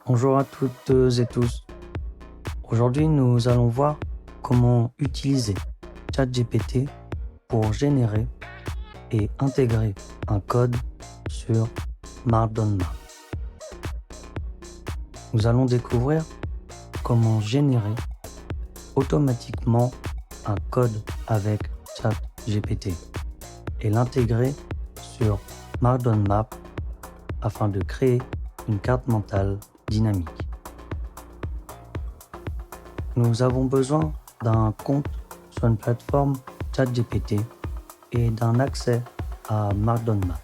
Bonjour à toutes et tous. Aujourd'hui, nous allons voir comment utiliser ChatGPT pour générer et intégrer un code sur Markdown Map. Nous allons découvrir comment générer automatiquement un code avec ChatGPT et l'intégrer sur Markdown Map afin de créer une carte mentale dynamique. Nous avons besoin d'un compte sur une plateforme ChatGPT et d'un accès à Markdown Map.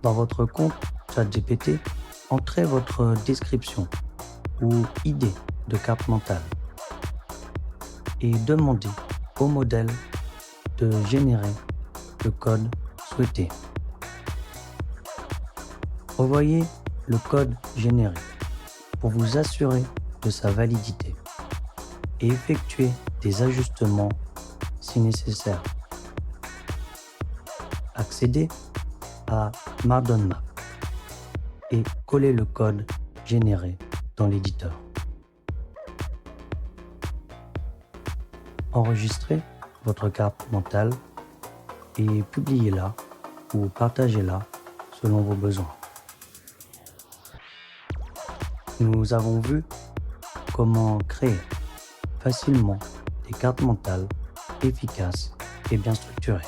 Dans votre compte ChatGPT, entrez votre description ou idée de carte mentale et demandez au modèle de générer le code souhaité. Revoyez le code généré pour vous assurer de sa validité et effectuer des ajustements si nécessaire. Accédez à Markdown Map et collez le code généré dans l'éditeur. Enregistrez votre carte mentale et publiez-la ou partagez-la selon vos besoins. Nous avons vu comment créer facilement des cartes mentales efficaces et bien structurées.